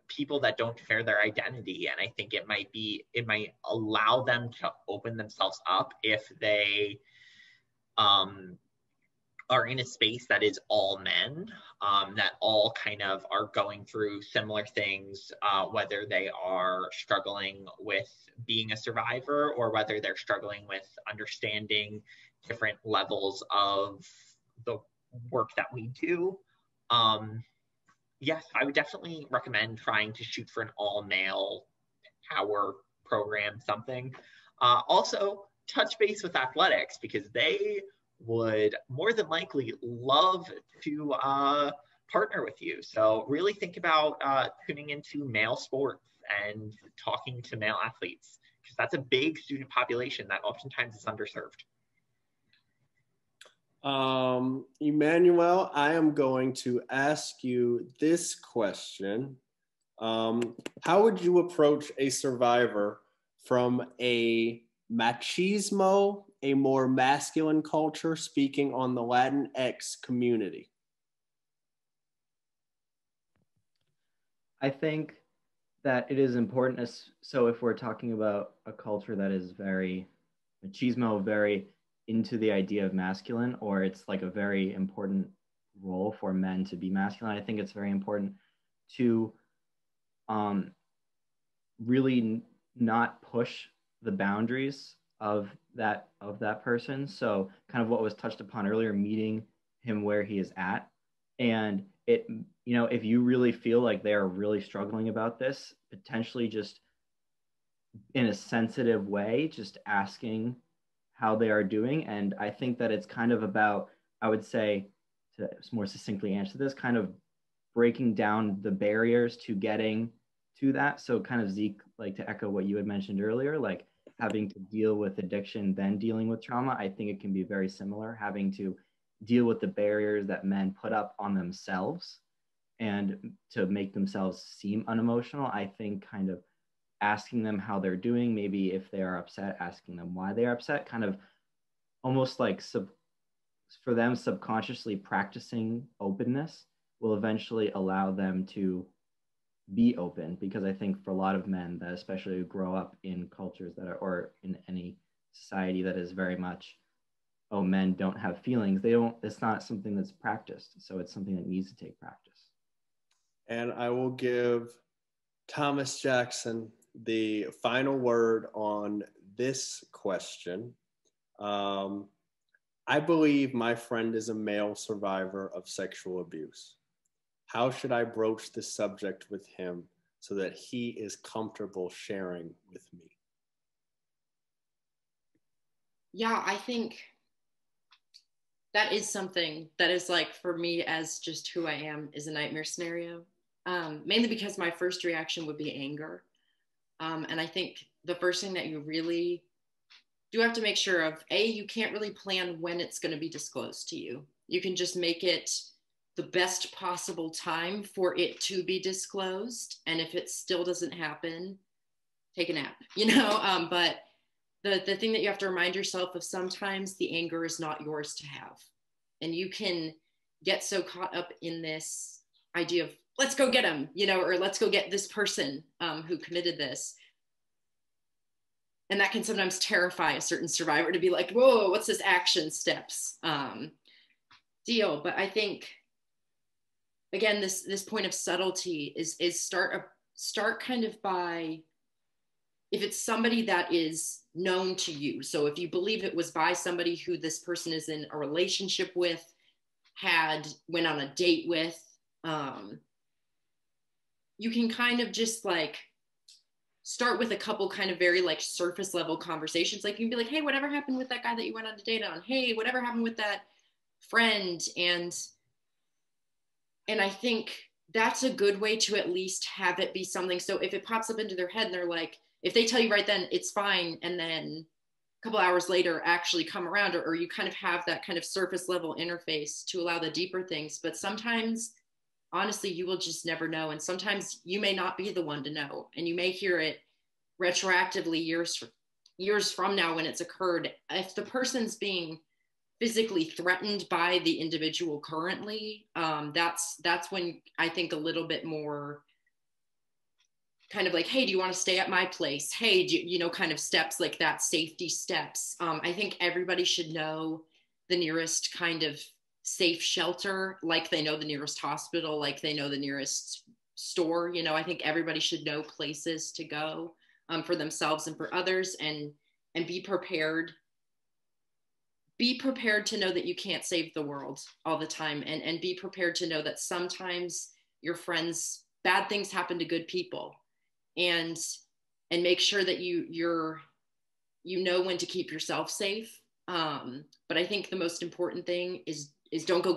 people that don't share their identity. And I think it might allow them to open themselves up if they are in a space that is all men, that all kind of are going through similar things, whether they are struggling with being a survivor or whether they're struggling with understanding different levels of the work that we do. Yes, I would definitely recommend trying to shoot for an all-male hour program, something. Also, touch base with athletics, because they would more than likely love to partner with you. So really think about tuning into male sports and talking to male athletes, because that's a big student population that oftentimes is underserved.
Emmanuel, I am going to ask you this question. How would you approach a survivor from a machismo, a more masculine culture, speaking on the Latinx community?
I think that it is important. So if we're talking about a culture that is very machismo, very into the idea of masculine, or it's like a very important role for men to be masculine, I think it's very important to really not push the boundaries of that person. So kind of what was touched upon earlier, meeting him where he is at. And it, if you really feel like they are really struggling about this, potentially just in a sensitive way, just asking how they are doing. And I think that it's kind of about, I would say, to more succinctly answer this, kind of breaking down the barriers to getting to that. So kind of, Zeke, like to echo what you had mentioned earlier, like having to deal with addiction, then dealing with trauma. I think it can be very similar, having to deal with the barriers that men put up on themselves and to make themselves seem unemotional. I think kind of asking them how they're doing, maybe if they are upset, asking them why they are upset, kind of almost like for them subconsciously practicing openness will eventually allow them to be open. Because I think for a lot of men that especially grow up in cultures that are, or in any society that is very much, oh, men don't have feelings, it's not something that's practiced. So it's something that needs to take practice.
And I will give Thomas Jackson the final word on this question. I believe my friend is a male survivor of sexual abuse. How should I broach this subject with him so that he is comfortable sharing with me?
Yeah, I think that is something that is, like, for me, as just who I am, is a nightmare scenario. Mainly because my first reaction would be anger. And I think the first thing that you really do have to make sure of, you can't really plan when it's going to be disclosed to you. You can just make it the best possible time for it to be disclosed. And if it still doesn't happen, take a nap, but the thing that you have to remind yourself of, sometimes the anger is not yours to have. And you can get so caught up in this idea of, let's go get him, or let's go get this person who committed this, and that can sometimes terrify a certain survivor to be like, whoa, what's this action steps deal? But I think, again, this point of subtlety is start kind of by, if it's somebody that is known to you. So if you believe it was by somebody who this person is in a relationship with, went on a date with, you can kind of just like start with a couple kind of very like surface level conversations. Like you can be like, hey, whatever happened with that guy that you went on a date on? Hey, whatever happened with that friend? And I think that's a good way to at least have it be something. So if it pops up into their head and they're like, if they tell you right then it's fine, and then a couple hours later actually come around, or you kind of have that kind of surface level interface to allow the deeper things. But sometimes, honestly, you will just never know. And sometimes you may not be the one to know, and you may hear it retroactively years from now when it's occurred. If the person's being physically threatened by the individual currently, that's when I think a little bit more kind of like, hey, do you want to stay at my place? Hey, you know, kind of steps like that, safety steps. I think everybody should know the nearest kind of safe shelter, like they know the nearest hospital, like they know the nearest store. You know, I think everybody should know places to go for themselves and for others, and be prepared. Be prepared to know that you can't save the world all the time, and be prepared to know that sometimes your friends, bad things happen to good people, and make sure that you know when to keep yourself safe. But I think the most important thing is don't go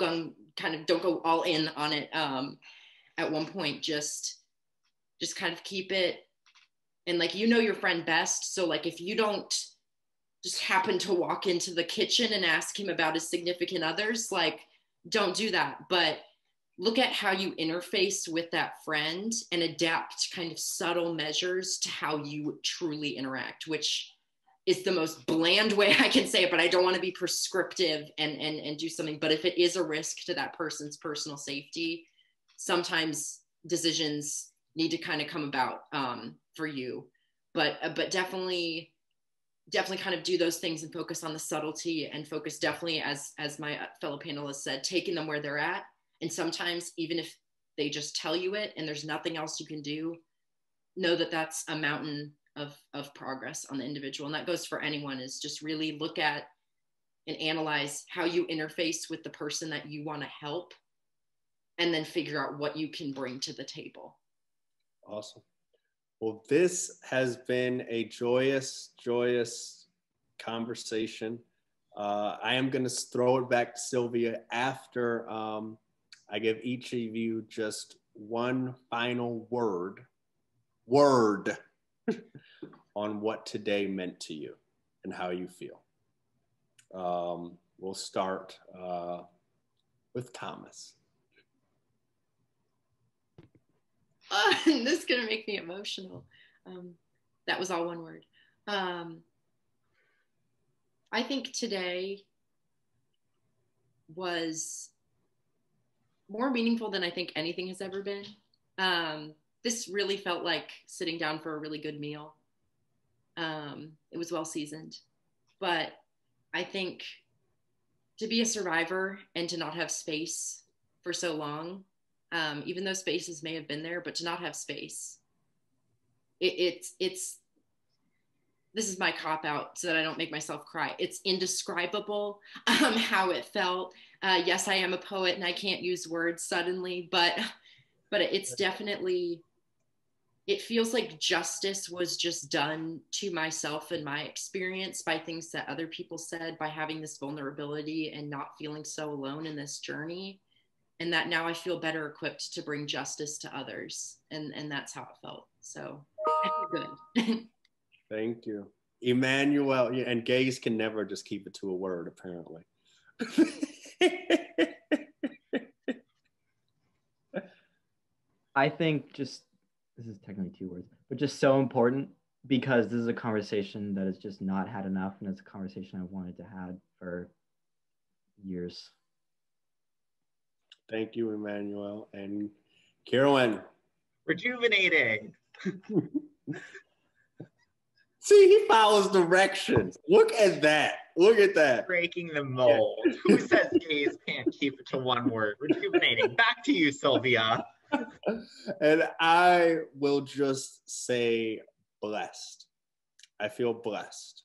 don't go all in on it at one point. Just kind of keep it, and like, you know your friend best. So like, if you don't just happen to walk into the kitchen and ask him about his significant others, like, don't do that. But look at how you interface with that friend and adapt kind of subtle measures to how you truly interact, which is the most bland way I can say it, but I don't want to be prescriptive and do something. But if it is a risk to that person's personal safety, sometimes decisions need to kind of come about for you. But definitely kind of do those things and focus on the subtlety, and focus definitely, as my fellow panelists said, taking them where they're at. And sometimes even if they just tell you it and there's nothing else you can do, know that that's a mountain of progress on the individual. And that goes for anyone, is just really look at and analyze how you interface with the person that you want to help, and then figure out what you can bring to the table.
Awesome. Well, this has been a joyous conversation. I am going to throw it back to Sylvia after I give each of you just one final word on what today meant to you and how you feel. We'll start with Thomas.
This is going to make me emotional. That was all one word. I think today was more meaningful than I think anything has ever been. This really felt like sitting down for a really good meal. It was well seasoned, but I think to be a survivor and to not have space for so long, even though spaces may have been there, but to not have space, it's this is my cop out so that I don't make myself cry. It's indescribable how it felt. Yes, I am a poet and I can't use words suddenly, but it's definitely, it feels like justice was just done to myself and my experience by things that other people said, by having this vulnerability and not feeling so alone in this journey. And that now I feel better equipped to bring justice to others. And that's how it felt. So I feel good.
Thank you. Emmanuel, and gays can never just keep it to a word, apparently.
I think this is technically 2 words, but just so important, because this is a conversation that has just not had enough, and it's a conversation I wanted to have for years.
Thank you, Emmanuel. And Carolyn.
Rejuvenating.
See, he follows directions. Look at that. Look at that.
Breaking the mold. Who says gays can't keep it to one word? Rejuvenating. Back to you, Sylvia.
And I will just say blessed. I feel blessed.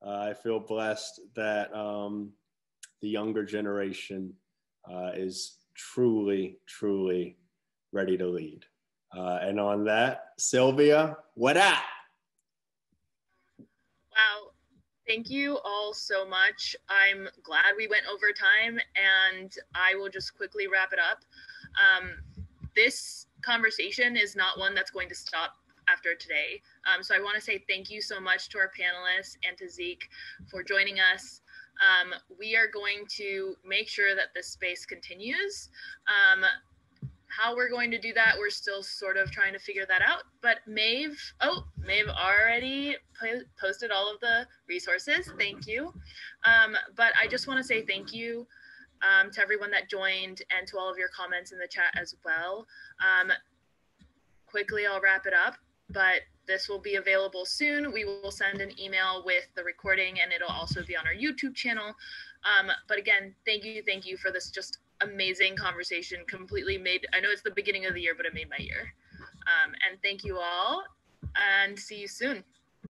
I feel blessed that the younger generation is truly, truly ready to lead. And on that, Sylvia, what up?
Wow. Thank you all so much. I'm glad we went over time, and I will just quickly wrap it up. This conversation is not one that's going to stop after today. So I want to say thank you so much to our panelists and to Zeke for joining us. We are going to make sure that this space continues. How we're going to do that, we're still sort of trying to figure that out. But Maeve already posted all of the resources. Thank you. But I just want to say thank you to everyone that joined and to all of your comments in the chat as well. Quickly, I'll wrap it up, but this will be available soon. We will send an email with the recording, and it'll also be on our YouTube channel. But again, thank you for this just amazing conversation. Completely made, I know it's the beginning of the year, but it made my year. And thank you all, and see you soon.